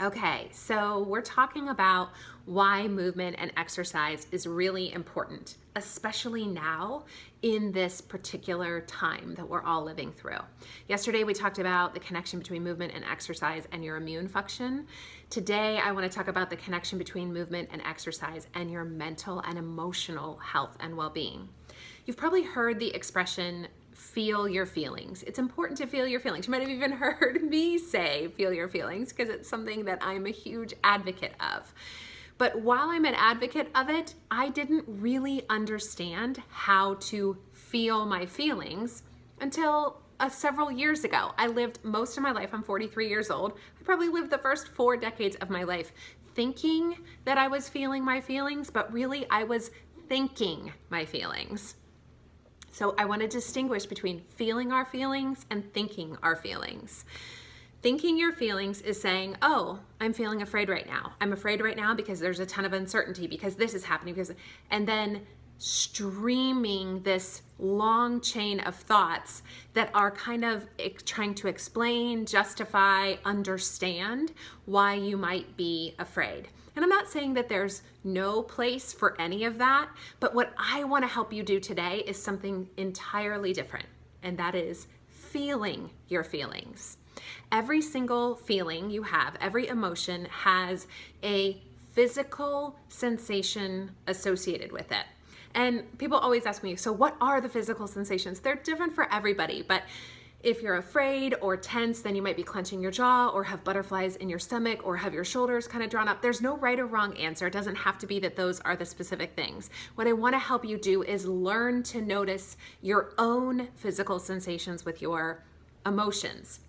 Okay, so we're talking about why movement and exercise is really important, especially now in this particular time that we're all living through. Yesterday, we talked about the connection between movement and exercise and your immune function. Today, I want to talk about the connection between movement and exercise and your mental and emotional health and well-being. You've probably heard the expression feel your feelings. It's important to feel your feelings. You might have even heard me say feel your feelings because it's something that I'm a huge advocate of. But while I'm an advocate of it, I didn't really understand how to feel my feelings until several years ago. I lived most of my life, I'm 43 years old. I probably lived the first 4 decades of my life thinking that I was feeling my feelings, but really I was thinking my feelings. So I want to distinguish between feeling our feelings and thinking our feelings. Thinking your feelings is saying, oh, I'm feeling afraid right now. I'm afraid right now because there's a ton of uncertainty, because this is happening, and then streaming this long chain of thoughts that are kind of trying to explain, justify, understand why you might be afraid. And I'm not saying that there's no place for any of that, but what I want to help you do today is something entirely different, and that is feeling your feelings. Every single feeling you have, every emotion has a physical sensation associated with it. And people always ask me, so what are the physical sensations? They're different for everybody, but if you're afraid or tense, then you might be clenching your jaw or have butterflies in your stomach or have your shoulders kind of drawn up. There's no right or wrong answer. It doesn't have to be that those are the specific things. What I want to help you do is learn to notice your own physical sensations with your emotions.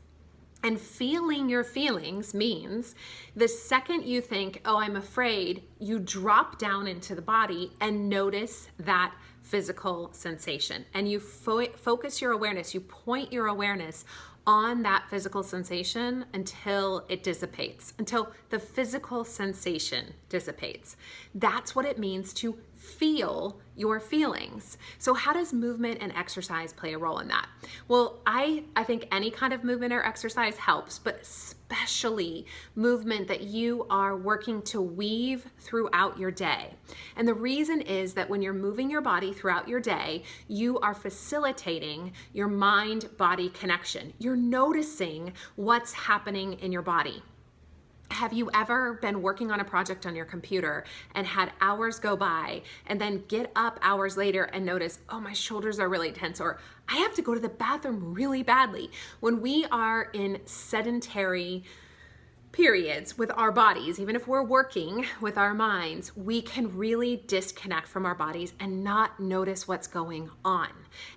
And feeling your feelings means the second you think, oh, I'm afraid, you drop down into the body and notice that physical sensation. And you focus your awareness, you point your awareness on that physical sensation until it dissipates, until the physical sensation dissipates. That's what it means to feel your feelings. So how does movement and exercise play a role in that? Well, I think any kind of movement or exercise helps, but especially movement that you are working to weave throughout your day. And the reason is that when you're moving your body throughout your day, you are facilitating your mind-body connection. You're noticing what's happening in your body. Have you ever been working on a project on your computer and had hours go by and then get up hours later and notice, oh, my shoulders are really tense, or I have to go to the bathroom really badly? When we are in sedentary periods with our bodies, even if we're working with our minds, we can really disconnect from our bodies and not notice what's going on.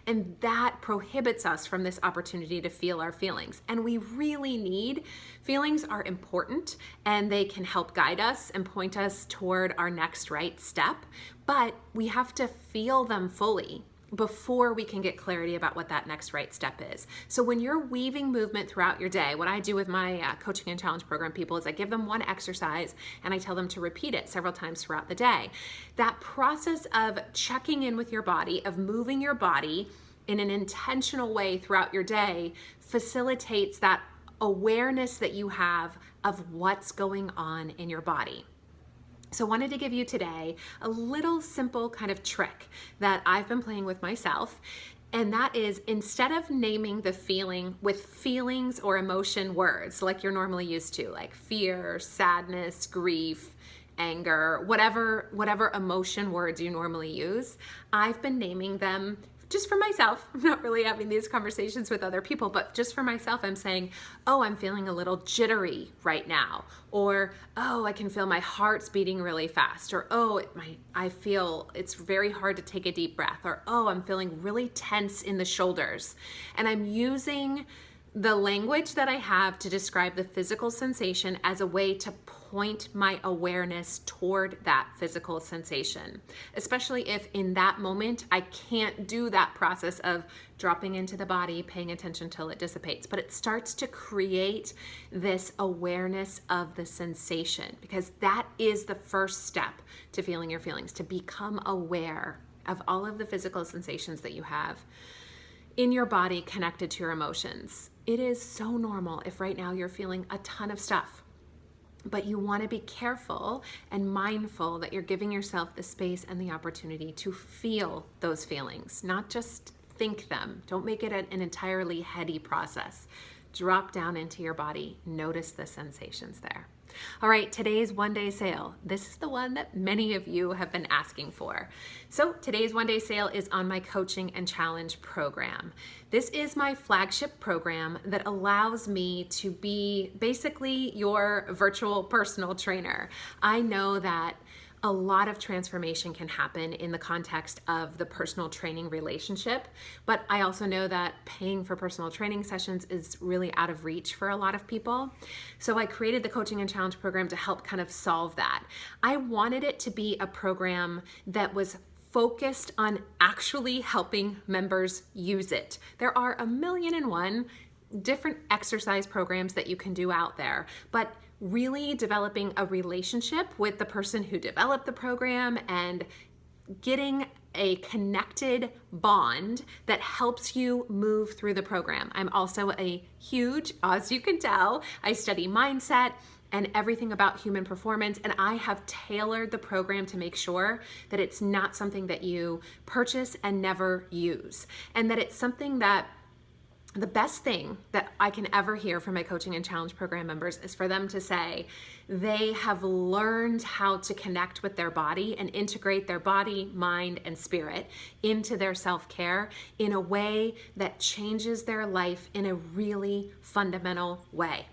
And that prohibits us from this opportunity to feel our feelings. And we really need, feelings are important and they can help guide us and point us toward our next right step, but we have to feel them fully before we can get clarity about what that next right step is. So when you're weaving movement throughout your day, what I do with my coaching and challenge program people is I give them one exercise and I tell them to repeat it several times throughout the day. That process of checking in with your body, of moving your body in an intentional way throughout your day, facilitates that awareness that you have of what's going on in your body. So I wanted to give you today a little simple kind of trick that I've been playing with myself. And that is, instead of naming the feeling with feelings or emotion words like you're normally used to, like fear, sadness, grief, anger, whatever emotion words you normally use, I've been naming them just for myself. I'm not really having these conversations with other people, but just for myself, I'm saying, oh, I'm feeling a little jittery right now. Or, oh, I can feel my heart's beating really fast. Or, oh, I feel it's very hard to take a deep breath. Or, oh, I'm feeling really tense in the shoulders. And I'm using the language that I have to describe the physical sensation as a way to point my awareness toward that physical sensation, especially if in that moment I can't do that process of dropping into the body, paying attention till it dissipates. But it starts to create this awareness of the sensation, because that is the first step to feeling your feelings, to become aware of all of the physical sensations that you have in your body connected to your emotions. It is so normal if right now you're feeling a ton of stuff. But you want to be careful and mindful that you're giving yourself the space and the opportunity to feel those feelings, not just think them. Don't make it an entirely heady process. Drop down into your body, notice the sensations there. All right, today's one-day sale. This is the one that many of you have been asking for. So today's one-day sale is on my coaching and challenge program. This is my flagship program that allows me to be basically your virtual personal trainer. I know that a lot of transformation can happen in the context of the personal training relationship, but I also know that paying for personal training sessions is really out of reach for a lot of people. So I created the Coaching and Challenge program to help kind of solve that. I wanted it to be a program that was focused on actually helping members use it. There are 1,000,001 different exercise programs that you can do out there, but really developing a relationship with the person who developed the program and getting a connected bond that helps you move through the program. I'm also a huge, as you can tell, I study mindset and everything about human performance, and I have tailored the program to make sure that it's not something that you purchase and never use, and that it's something that the best thing that I can ever hear from my Coaching and Challenge program members is for them to say they have learned how to connect with their body and integrate their body, mind, and spirit into their self-care in a way that changes their life in a really fundamental way.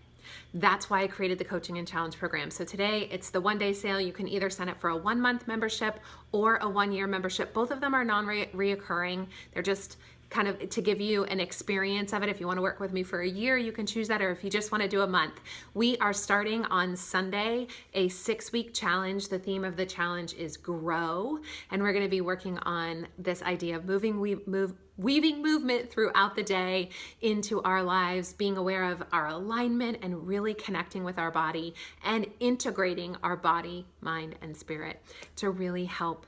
That's why I created the Coaching and Challenge program. So today it's the one-day sale. You can either sign up for a 1-month membership or a 1-year membership. Both of them are non-reoccurring. They're just kind of to give you an experience of it. If you want to work with me for a year, you can choose that, or if you just want to do a month. We are starting on Sunday a 6-week challenge. The theme of the challenge is grow, and we're going to be working on this idea of weaving movement throughout the day into our lives, being aware of our alignment and really connecting with our body and integrating our body, mind, and spirit to really help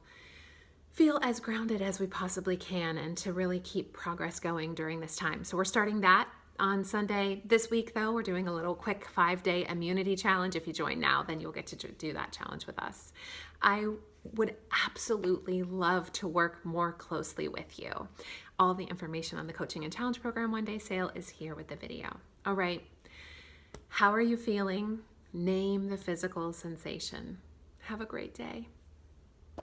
feel as grounded as we possibly can and to really keep progress going during this time. So we're starting that on Sunday. This week, though, we're doing a little quick 5-day immunity challenge. If you join now, then you'll get to do that challenge with us. I would absolutely love to work more closely with you. All the information on the Coaching and Challenge program one-day sale is here with the video. All right, how are you feeling? Name the physical sensation. Have a great day.